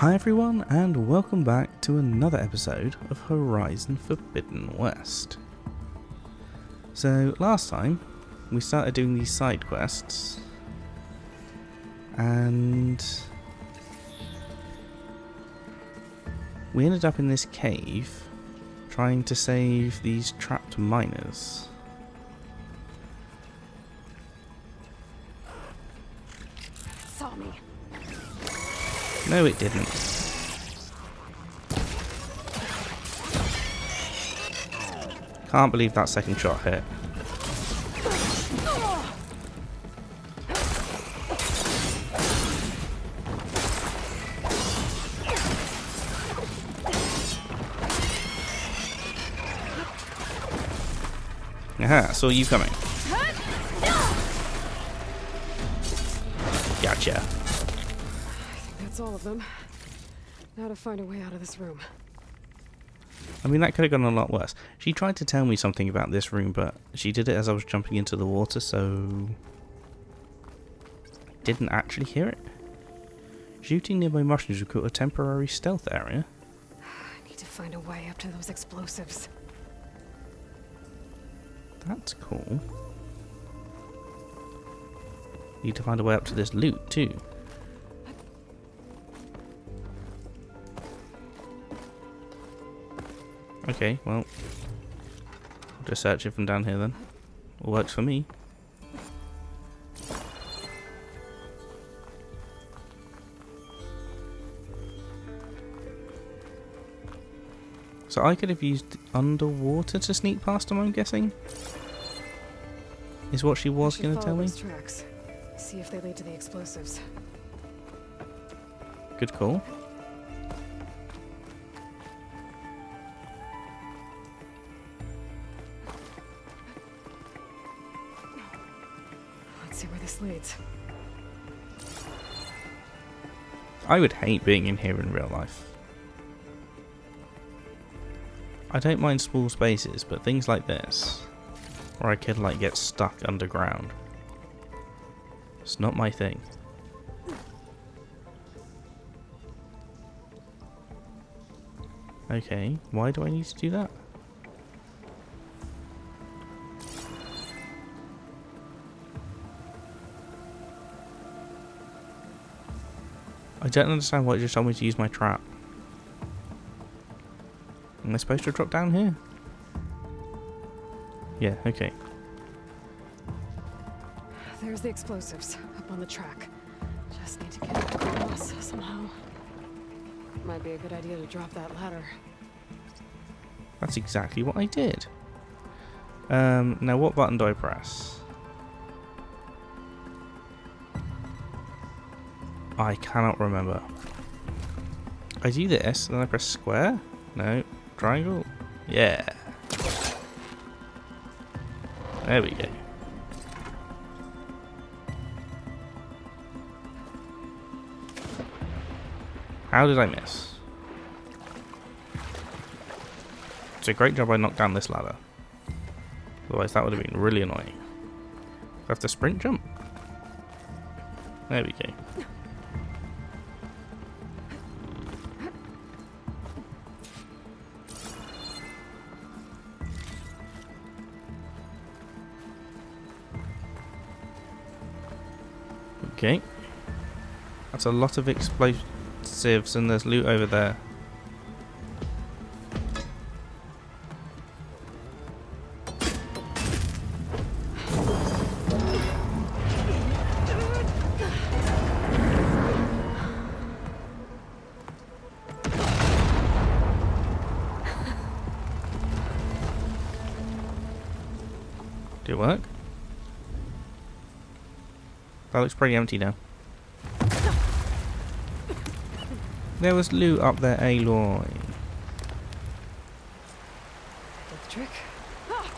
Hi everyone, and welcome back to another episode of Horizon Forbidden West. So last time we started doing these side quests and we ended up in this cave trying to save these trapped miners. Saw me. No, it didn't. Can't believe that second shot hit. Aha, saw you coming. Gotcha. That's all of them. Now to find a way out of this room. I mean, that could have gone a lot worse. She tried to tell me something about this room, but she did it as I was jumping into the water, so I didn't actually hear it. Shooting nearby mushrooms will create a temporary stealth area. I need to find a way up to those explosives. That's cool. Need to find a way up to this loot, too. Okay, well, I'll just search it from down here then. All works for me. So I could have used underwater to sneak past them, I'm guessing? Is what she was going to tell me? Tracks. See if they lead to the explosives. Good call. Let's see where this leads. I would hate being in here in real life. I don't mind small spaces, but things like this, where I could like get stuck underground, it's not my thing. Okay, why do I need to do that? I don't understand why it just told me to use my trap. Am I supposed to drop down here? Yeah, okay. There's the explosives up on the track. Just need to get across somehow. Might be a good idea to drop that ladder. That's exactly what I did. Now what button do I press? I cannot remember. I do this, and then I press square? No. Triangle? Yeah. There we go. How did I miss? It's a great job I knocked down this ladder. Otherwise that would have been really annoying. I have to sprint jump? There we go. Okay. That's a lot of explosives and there's loot over there. Did it work? That looks pretty empty now. There was loot up there, Aloy. Did the trick? Ah,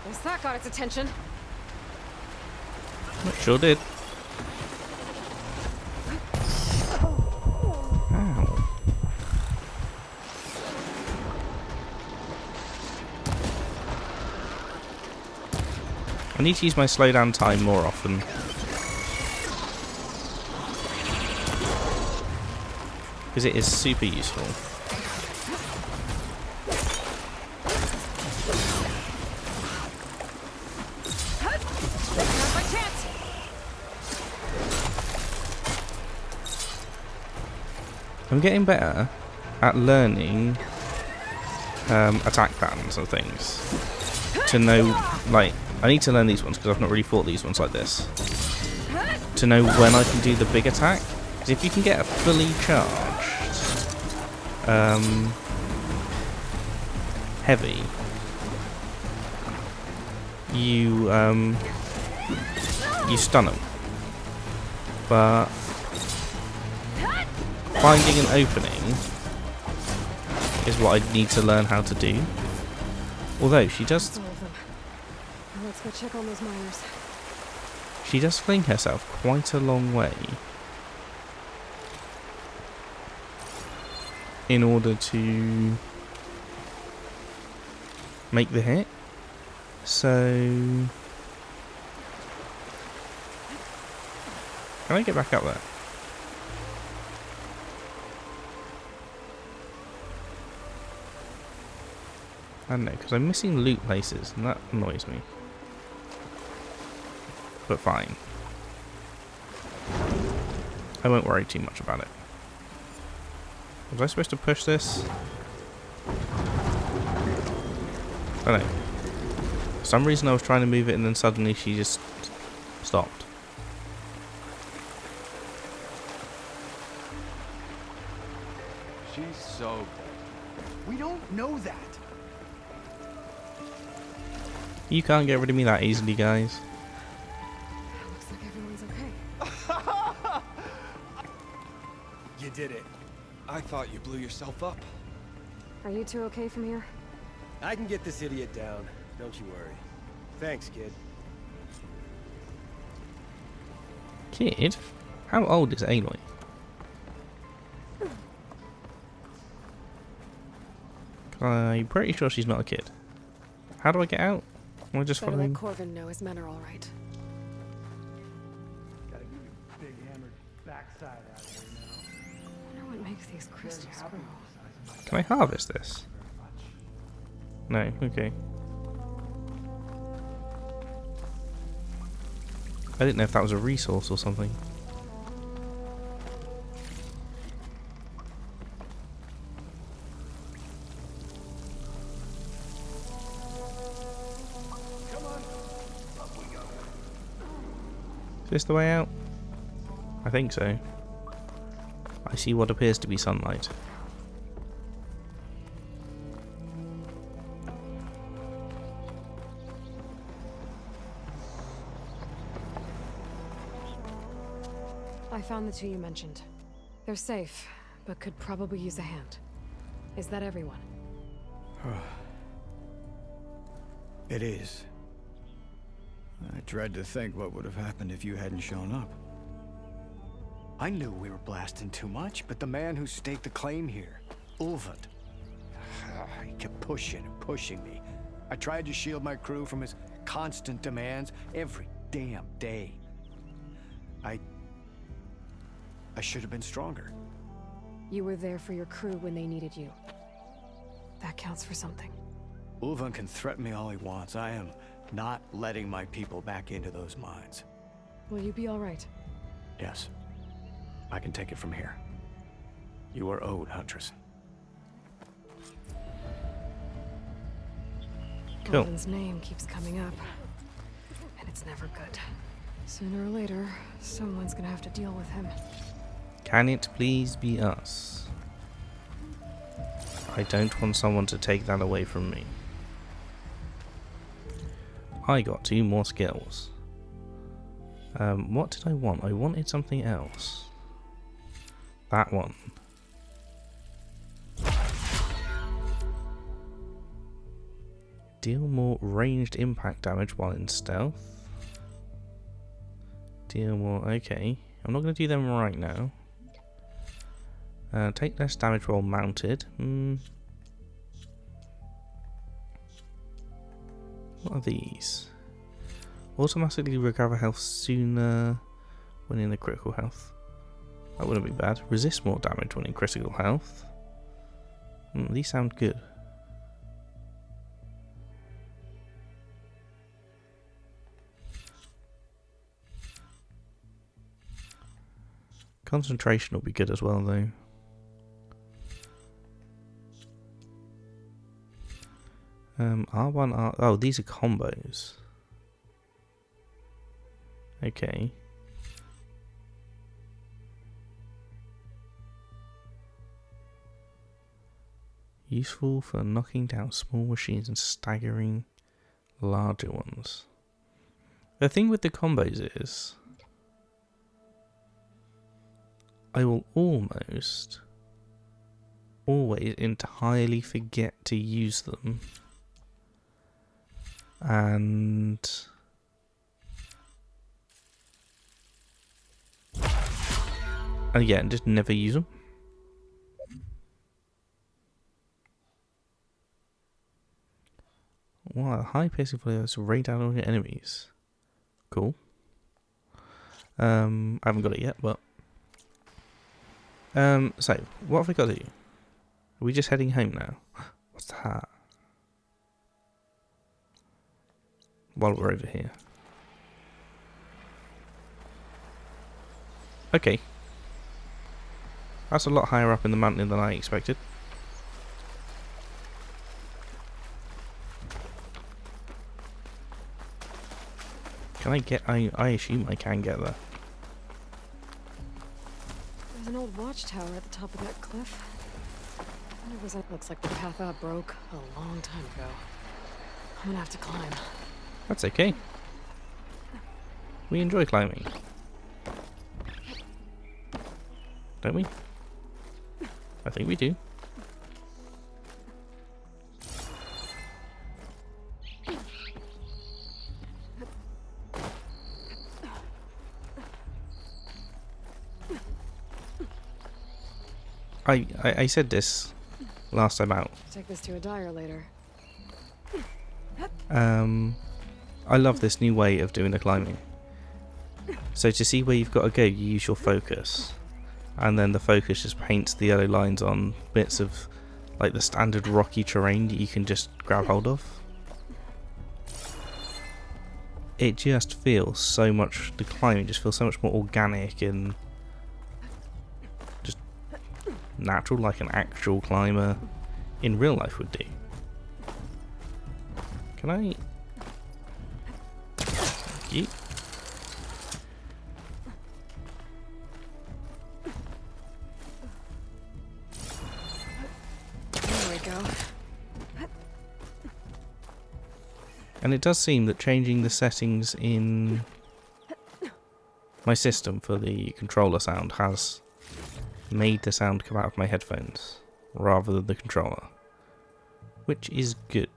guess that got its attention. It sure did. Ow. I need to use my slowdown time more often. because it is super useful. Now's my chance. I'm getting better at learning attack patterns and things. To know, like, I need to learn these ones because I've not really fought these ones like this. To know when I can do the big attack. Because if you can get a fully charged heavy, you stun them. But finding an opening is what I need to learn how to do. Although she does, All of them. Now let's go check on those miners. she does fling herself quite a long way in order to make the hit. So can I get back up there? I don't know, because I'm missing loot places, and that annoys me. But fine. I won't worry too much about it. Was I supposed to push this? I don't know. For some reason I was trying to move it and then suddenly she just stopped. She's so good. We don't know that. You can't get rid of me that easily, guys. Looks like everyone's okay. You did it. I thought you blew yourself up. Are you two okay from here? I can get this idiot down. Don't you worry. Thanks, kid. Kid? How old is Aloy? I'm pretty sure she's not a kid. How do I get out? Am I just Better let following? Corvin know his men are all right. Gotta get your big hammered backside out of here now. I wonder what makes these crystals grow. Can I harvest this? No, okay. I didn't know if that was a resource or something. Is this the way out? I think so. I see what appears to be sunlight. I found the two you mentioned. They're safe, but could probably use a hand. Is that everyone? It is. I dread to think what would have happened if you hadn't shown up. I knew we were blasting too much, but the man who staked the claim here, Ulvund, he kept pushing and pushing me. I tried to shield my crew from his constant demands every damn day. I should have been stronger. You were there for your crew when they needed you. That counts for something. Ulvund can threaten me all he wants. I am not letting my people back into those mines. Will you be all right? Yes. I can take it from here. You are owed, Huntress. Cool. Corvin's name keeps coming up, and it's never good. Sooner or later, someone's gonna have to deal with him. Can it please be us? I don't want someone to take that away from me. I got 2 more skills. What did I want? I wanted something else. That one. Deal more ranged impact damage while in stealth. Deal more... Okay. I'm not going to do them right now. Take less damage while mounted. What are these? Automatically recover health sooner when in a critical health. That wouldn't be bad. Resist more damage when in critical health. These sound good. Concentration will be good as well, though. R1, R... Oh, these are combos. Okay. Useful for knocking down small machines and staggering larger ones. The thing with the combos is, I will almost always entirely forget to use them. And again, just never use them. Wow, high pacing players raid down all your enemies. Cool. I haven't got it yet, but so what have we got to do? Are we just heading home now? What's that? While we're over here. Okay. That's a lot higher up in the mountain than I expected. Can I get... I assume I can get there. There's an old watchtower at the top of that cliff. Looks like the path up broke a long time ago. I'm gonna have to climb. That's okay. We enjoy climbing. Don't we? I think we do. I said this last time out. Take this to a dyer later. I love this new way of doing the climbing. So to see where you've got to go, you use your focus. And then the focus just paints the yellow lines on bits of like the standard rocky terrain that you can just grab hold of. It just feels so much, the climbing just feels so much more organic and just natural, like an actual climber in real life would do. Can I... Yeet. There we go. And it does seem that changing the settings in my system for the controller sound has made the sound come out of my headphones rather than the controller, which is good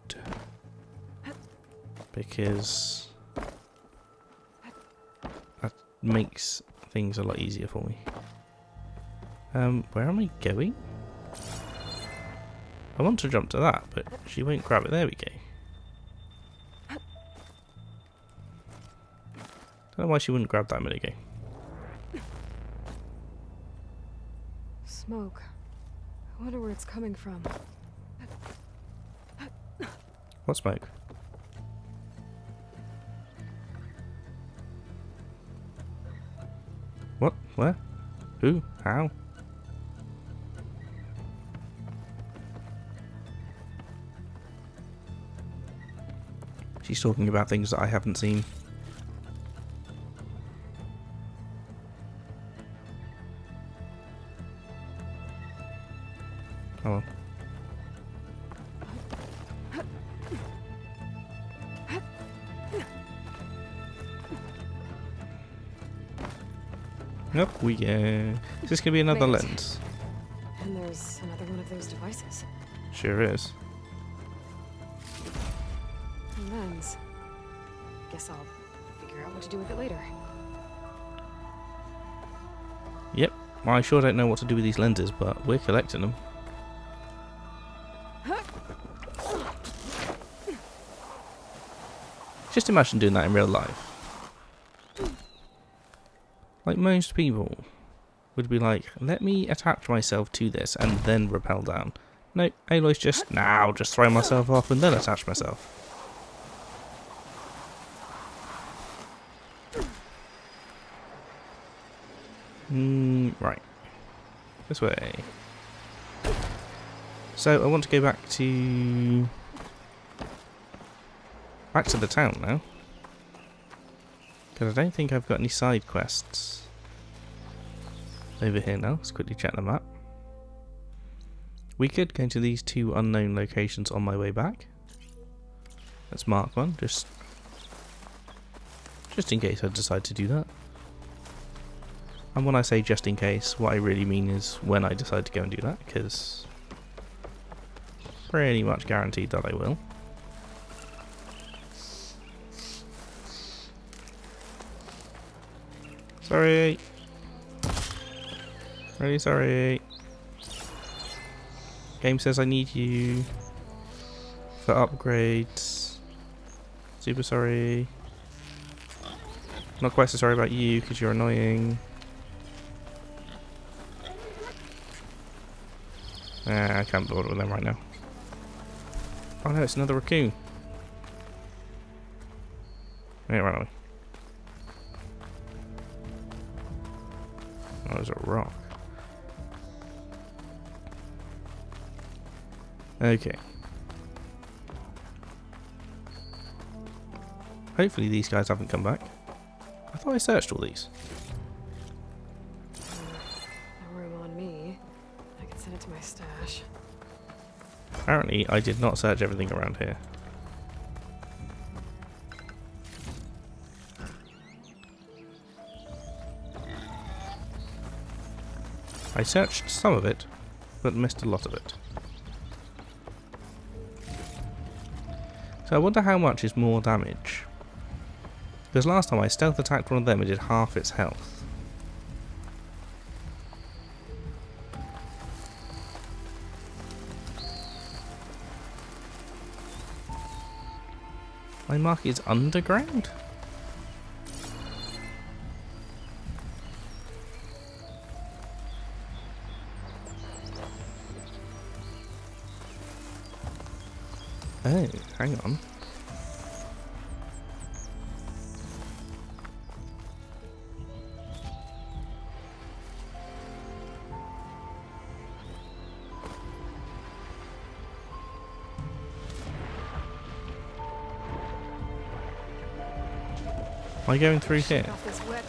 because that makes things a lot easier for me. Where am I going? I want to jump to that, but she won't grab it. There we go. Don't know why she wouldn't grab that a minute ago. Smoke. I wonder where it's coming from. What smoke? What? Where? Who? How? She's talking about things that I haven't seen. Oh well. Nope, we is this gonna be another Made it. lens? And there's another one of those devices. Sure is. A lens. Guess I'll figure out what to do with it later. Yep, I sure don't know what to do with these lenses, but we're collecting them. Just imagine doing that in real life. Like most people would be like, let me attach myself to this and then rappel down. No, Aloy's just, now just throw myself off and then attach myself. Right. This way. So I want to go back to the town now. Because I don't think I've got any side quests over here now. Let's quickly check the map. We could go to these 2 unknown locations on my way back. Let's mark one, just in case I decide to do that. And when I say just in case, what I really mean is when I decide to go and do that, because pretty much guaranteed that I will. Sorry. Really sorry. Game says I need you for upgrades. Super sorry. Not quite so sorry about you because you're annoying. I can't bother with them right now. Oh no, it's another raccoon. Wait, right away. Oh, there's a rock. Okay. Hopefully these guys haven't come back. I thought I searched all these. No room on me. I can send it to my stash. Apparently I did not search everything around here. I searched some of it, but missed a lot of it. So I wonder how much is more damage. Because last time I stealth attacked one of them, it did half its health. My mark is underground? Oh, hang on. Am I going through here? Off this wet.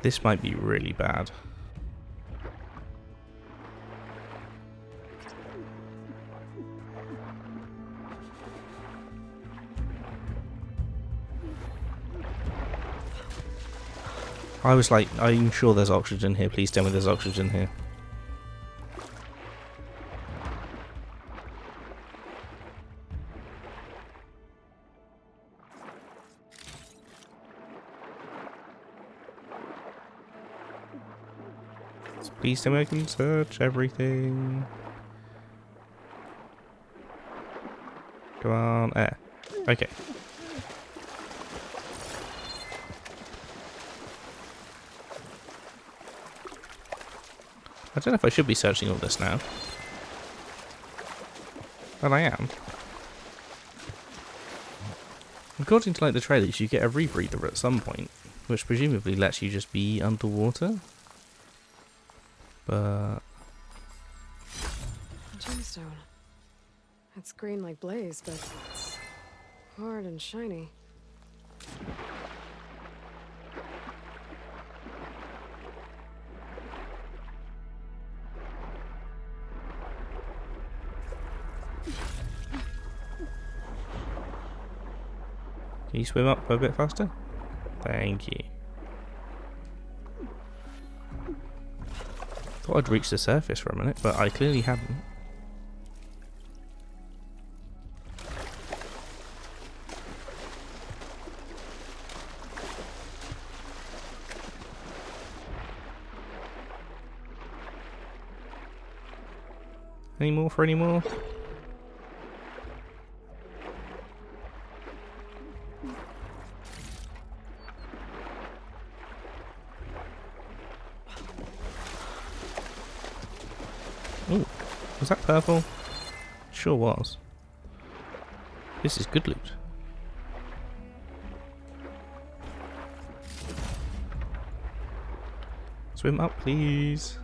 This might be really bad. I was like, I'm sure there's oxygen here. Please tell me there's oxygen here. Please tell me I can search everything. Come on, air. Okay. I don't know if I should be searching all this now. But I am. According to like the trailers, you get a rebreather at some point, which presumably lets you just be underwater. But Gemstone. It's green like blaze, but it's hard and shiny. can you swim up a bit faster? Thank you. Thought I'd reach the surface for a minute, but I clearly haven't. Any more for any more? Ooh, was that purple? Sure was. This is good loot. Swim up, please.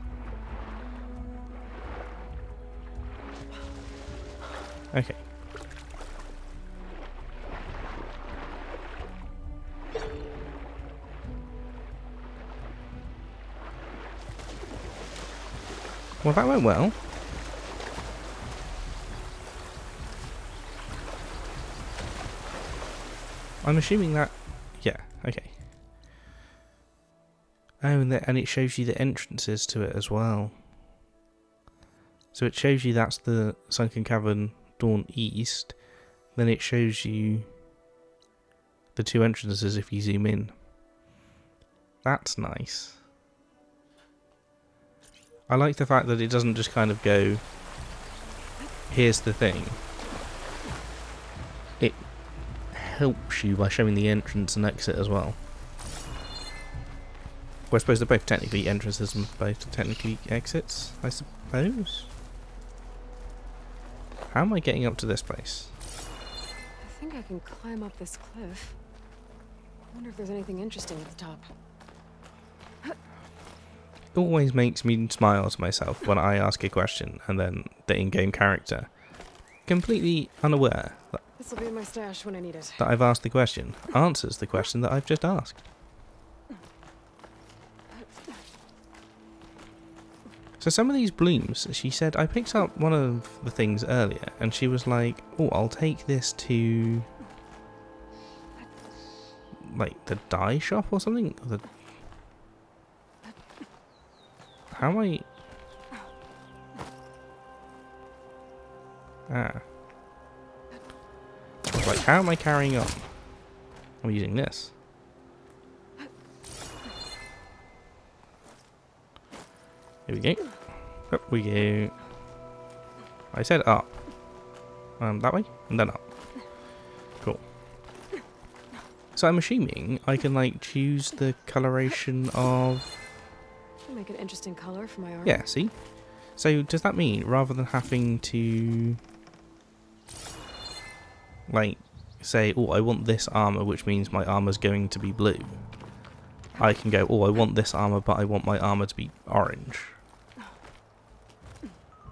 Okay. Well, that went well. I'm assuming that... Yeah, okay. Oh, and it shows you the entrances to it as well. So it shows you that's the Sunken Cavern Dawn East. Then it shows you the two entrances if you zoom in. That's nice. I like the fact that it doesn't just kind of go, here's the thing. It helps you by showing the entrance and exit as well. Well, I suppose they're both technically entrances and both technically exits, I suppose. How am I getting up to this place? I think I can climb up this cliff. I wonder if there's anything interesting at the top. It always makes me smile to myself when I ask a question and then the in-game character, completely unaware This'll be in my stash when I need it. that I've asked the question, answers the question that I've just asked. So some of these blooms, she said, I picked up one of the things earlier and she was like, oh, I'll take this to like the dye shop or something? How am I... Ah. I was like, how am I carrying on? I'm using this. Here we go. Up we go. I said up. That way? And then up. Cool. So I'm assuming I can, like, choose the coloration of... Make an interesting color for my armor. Yeah, see? So does that mean rather than having to like say, oh, I want this armor, which means my armor's going to be blue, I can go, oh, I want this armor, but I want my armor to be orange?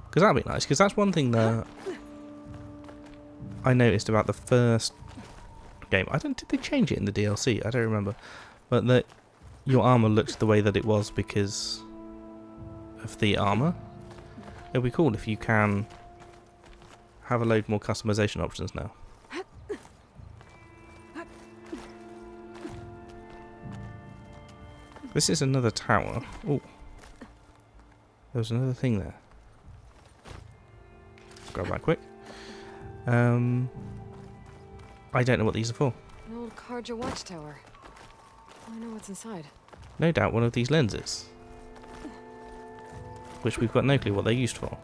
Because that'd be nice, because that's one thing that I noticed about the first game. Did they change it in the DLC? I don't remember. But that your armor looked the way that it was because of the armor. It'll be cool if you can have a load more customization options now. This is another tower. Oh, there was another thing there. Grab that quick. I don't know what these are for. An old Karja watchtower. I know what's inside. No doubt one of these lenses, which we've got no clue what they're used for.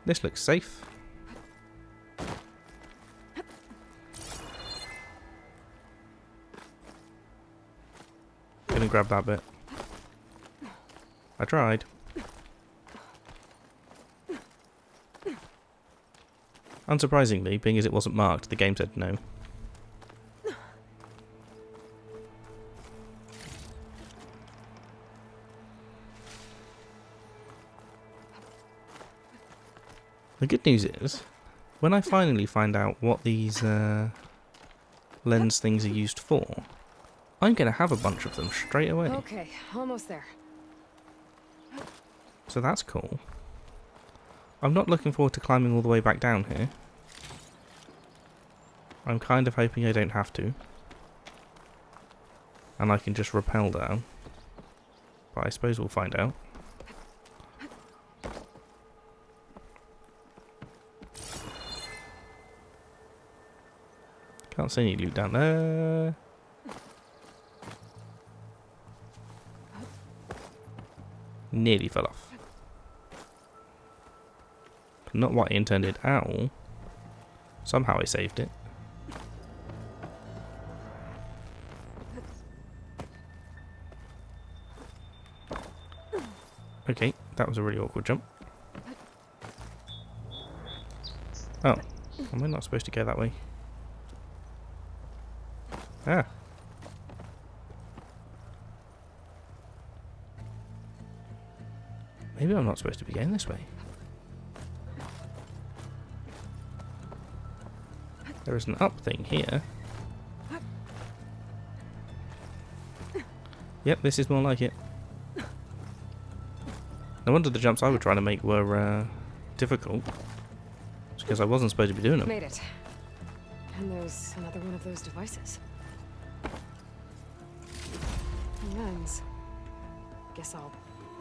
This looks safe. Gonna grab that bit. I tried. Unsurprisingly, being as it wasn't marked, the game said no. The good news is, when I finally find out what these lens things are used for, I'm going to have a bunch of them straight away. Okay, almost there. So that's cool. I'm not looking forward to climbing all the way back down here. I'm kind of hoping I don't have to. And I can just rappel down. But I suppose we'll find out. Can't see any loot down there. Nearly fell off. Not what I intended at all. Somehow I saved it. Okay, that was a really awkward jump. Oh, am I not supposed to go that way? Ah. Maybe I'm not supposed to be going this way. There is an up thing here. Yep, this is more like it. No wonder the jumps I was trying to make were difficult. It's because I wasn't supposed to be doing them. Made it. And there's another one of those devices. Lens. Guess I'll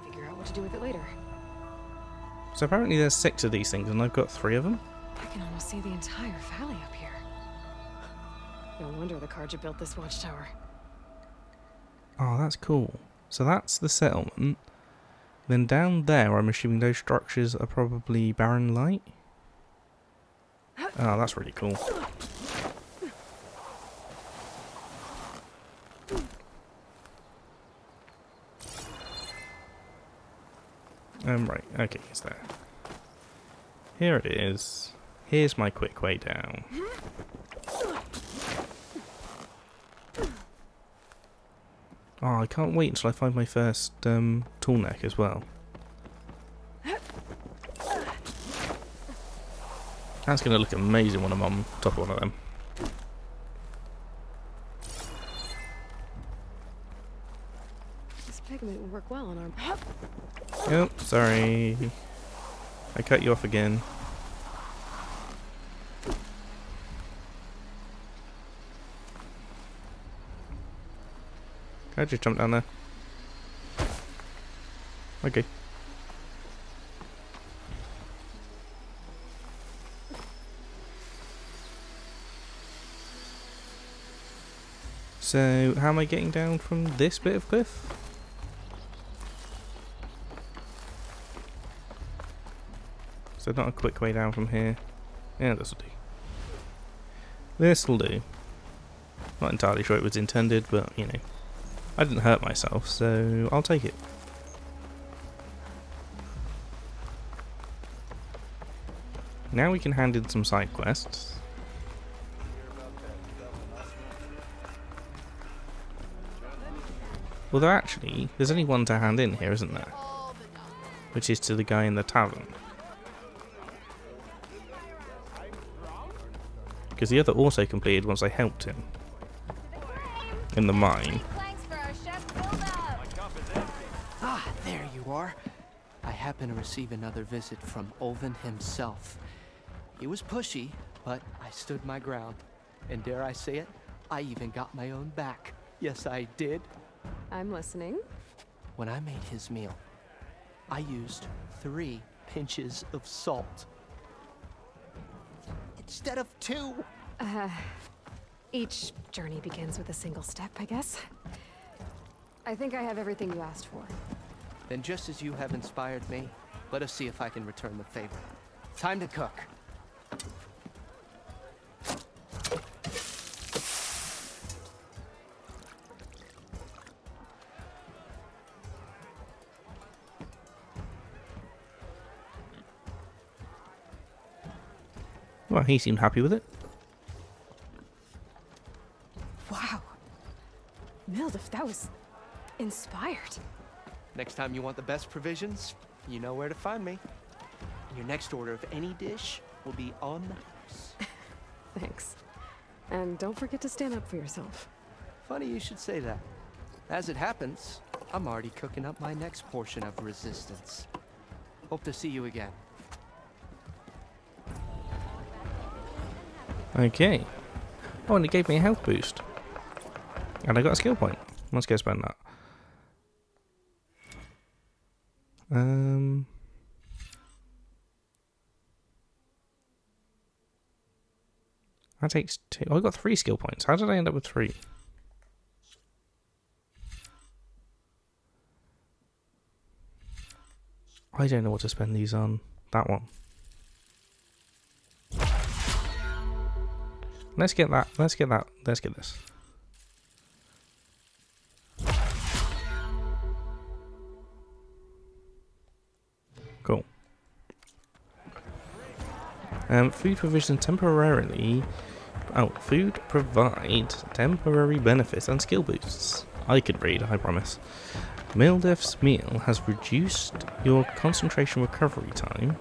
figure out what to do with it later. So apparently there's 6 of these things and I've got 3 of them. I can almost see the entire valley up here. No wonder the Carja built this watchtower. Oh, that's cool. So that's the settlement. Then down there, I'm assuming those structures are probably barren light. Oh, that's really cool. Right, okay, it's there. Here it is. Here's my quick way down. Oh, I can't wait until I find my first tool neck as well. That's going to look amazing when I'm on top of one of them. This pigment will work well on our... Oh, sorry. I cut you off again. Can I just jump down there? Okay. So, how am I getting down from this bit of cliff? So not a quick way down from here. Yeah, this'll do. This'll do. Not entirely sure it was intended, but, you know. I didn't hurt myself, so I'll take it. Now we can hand in some side quests. Although actually, there's only one to hand in here, isn't there? Which is to the guy in the tavern. Because the other also completed once I helped him. In the mine. Ah, there you are. I happen to receive another visit from Ulvin himself. He was pushy, but I stood my ground. And dare I say it, I even got my own back. Yes, I did. I'm listening. When I made his meal, I used 3 pinches of salt. Instead of 2. Each journey begins with a single step, I guess. I think I have everything you asked for. Then just as you have inspired me, let us see if I can return the favor. Time to cook. Well, he seemed happy with it. Wow. Mildif, that was inspired. Next time you want the best provisions, you know where to find me. Your next order of any dish will be on the house. Thanks. And don't forget to stand up for yourself. Funny you should say that. As it happens, I'm already cooking up my next portion of resistance. Hope to see you again. Okay. Oh, and it gave me a health boost. And I got a skill point. Let's go spend that. That takes 2. Oh, I got 3 skill points. How did I end up with 3? I don't know what to spend these on. That one. Let's get that. Let's get that. Let's get this. Cool. Food provision temporarily. Oh, food provides temporary benefits and skill boosts. I could read, I promise. Mildef's meal has reduced your concentration recovery time.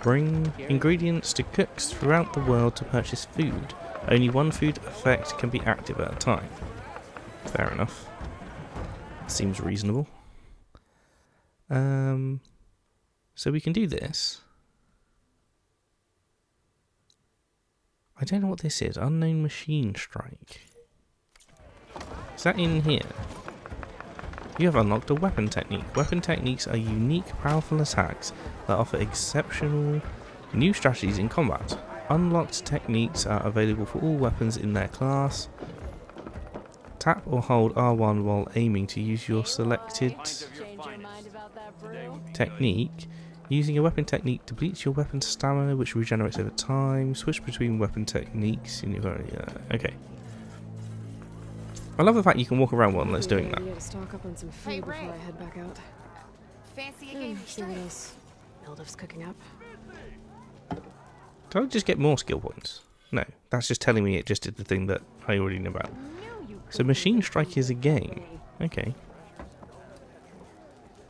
Bring ingredients to cooks throughout the world to purchase food. Only one food effect can be active at a time. Fair enough. Seems reasonable. So we can do this. I don't know what this is. Unknown machine strike. Is that in here? You have unlocked a weapon technique. Weapon techniques are unique, powerful attacks that offer exceptional new strategies in combat. Unlocked techniques are available for all weapons in their class. Tap or hold R1 while aiming to use your selected technique. Using a weapon technique depletes your weapon's stamina, which regenerates over time. Switch between weapon techniques in your okay. I love the fact you can walk around while it's doing that. To stock up on some food before I head back out. Fancy a game of See what straight. else Mildef's cooking up. Do I just get more skill points? No, that's just telling me it just did the thing that I already know about. So Machine Strike is a game. Okay.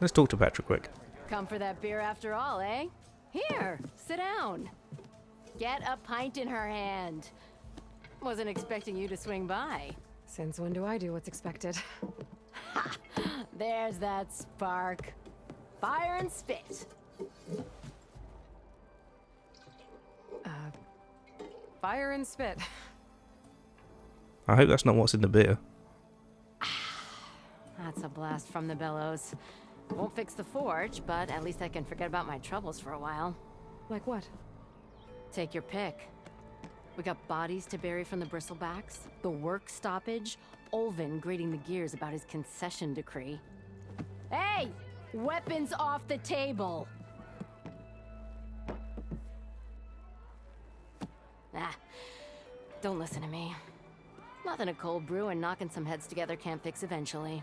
Let's talk to Petra quick. Come for that beer after all, eh? Here, sit down. Get a pint in her hand. Wasn't expecting you to swing by. Since when do I do what's expected? There's that spark. Fire and spit. Fire and spit. I hope that's not what's in the beer. That's a blast from the bellows. Won't fix the forge, but at least I can forget about my troubles for a while. Like what? Take your pick. We got bodies to bury from the bristlebacks, the work stoppage, Olvin grating the gears about his concession decree. Hey! Weapons off the table! Ah, don't listen to me. Nothing a cold brew and knocking some heads together can't fix eventually.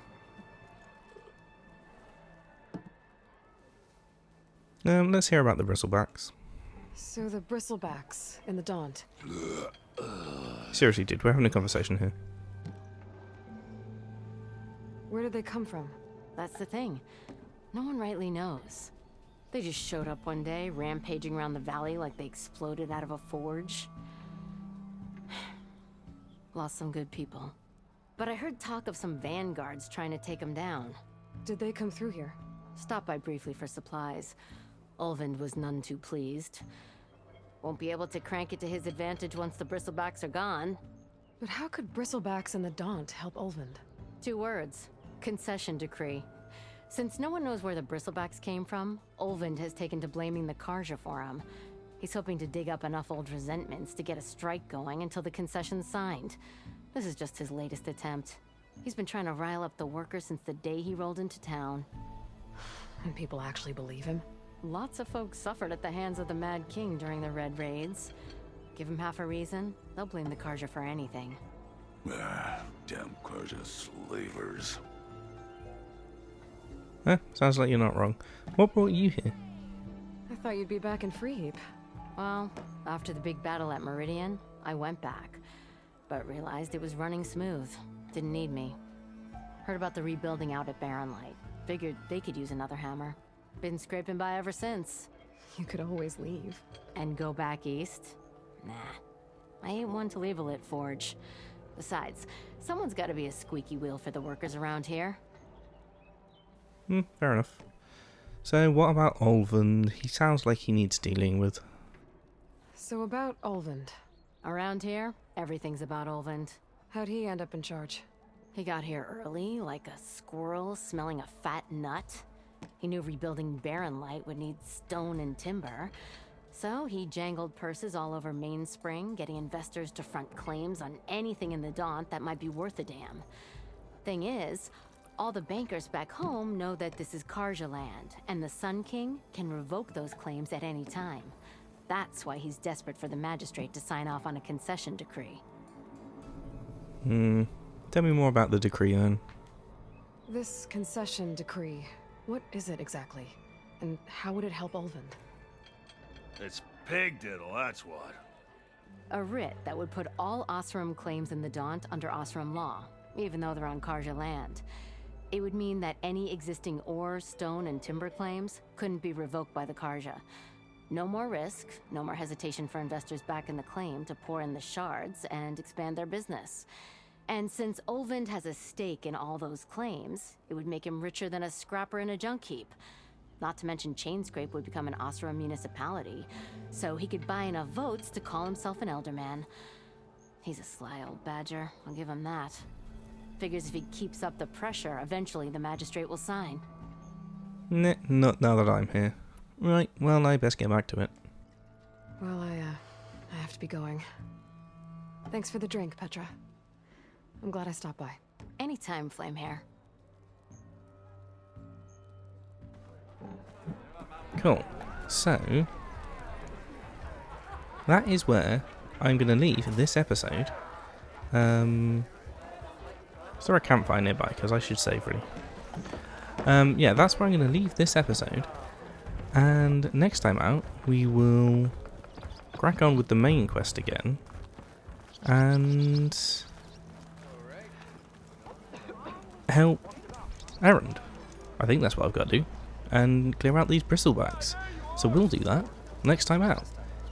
Let's hear about the bristlebacks. So the bristlebacks in the Daunt. Seriously, dude, we're having a conversation here. Where did they come from? That's the thing. No one rightly knows. They just showed up one day, rampaging around the valley like they exploded out of a forge. Lost some good people. But I heard talk of some vanguards trying to take them down. Did they come through here? Stopped by briefly for supplies. Ulvund was none too pleased. Won't be able to crank it to his advantage once the bristlebacks are gone. But how could bristlebacks and the Daunt help Ulvund? 2 words. Concession decree. Since no one knows where the bristlebacks came from, Ulvund has taken to blaming the Karja for him. He's hoping to dig up enough old resentments to get a strike going until the concession's signed. This is just his latest attempt. He's been trying to rile up the workers since the day he rolled into town. And people actually believe him? Lots of folks suffered at the hands of the Mad King during the Red Raids. Give him half a reason, they'll blame the Karja for anything. Damn Karja slavers. Sounds like you're not wrong. What brought you here? I thought you'd be back in Freeheap. Well, after the big battle at Meridian, I went back, but realized it was running smooth. Didn't need me. Heard about the rebuilding out at Barren Light. Figured they could use another hammer. Been scraping by ever since. You could always leave. And go back east? Nah. I ain't one to leave a lit forge. Besides, someone's gotta be a squeaky wheel for the workers around here. Fair enough. So, what about Ulvund? He sounds like he needs dealing with. So about Ulvund. Around here, everything's about Ulvund. How'd he end up in charge? He got here early, like a squirrel smelling a fat nut. He knew rebuilding Barren Light would need stone and timber. So he jangled purses all over Mainspring, getting investors to front claims on anything in the Daunt that might be worth a damn. Thing is, all the bankers back home know that this is Karja land, and the Sun King can revoke those claims at any time. That's why he's desperate for the magistrate to sign off on a concession decree. Tell me more about the decree then. This concession decree, what is it exactly? And how would it help Ulvund? It's pig diddle, that's what. A writ that would put all Osram claims in the Daunt under Osram law, even though they're on Karja land. It would mean that any existing ore, stone, and timber claims couldn't be revoked by the Karja. No more risk, no more hesitation for investors back in the claim to pour in the shards and expand their business. And since Ulvund has a stake in all those claims, it would make him richer than a scrapper in a junk heap. Not to mention Chainscrape would become an Osram municipality, so he could buy enough votes to call himself an elderman. He's a sly old badger, I'll give him that. Figures if he keeps up the pressure, eventually the magistrate will sign. Nah, not now that I'm here. Right, well, I best get back to it. Well, I have to be going. Thanks for the drink, Petra. I'm glad I stopped by. Anytime, Flamehair. Cool. So, that is where I'm going to leave this episode. Is there a campfire nearby? Because I should save really. Yeah, that's where I'm going to leave this episode. And next time out, we will crack on with the main quest again. And help Errand. I think that's what I've got to do. And clear out these bristlebacks. So we'll do that next time out.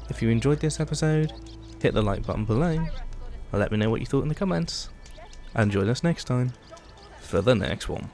If you enjoyed this episode, hit the like button below. Let me know what you thought in the comments. And join us next time for the next one.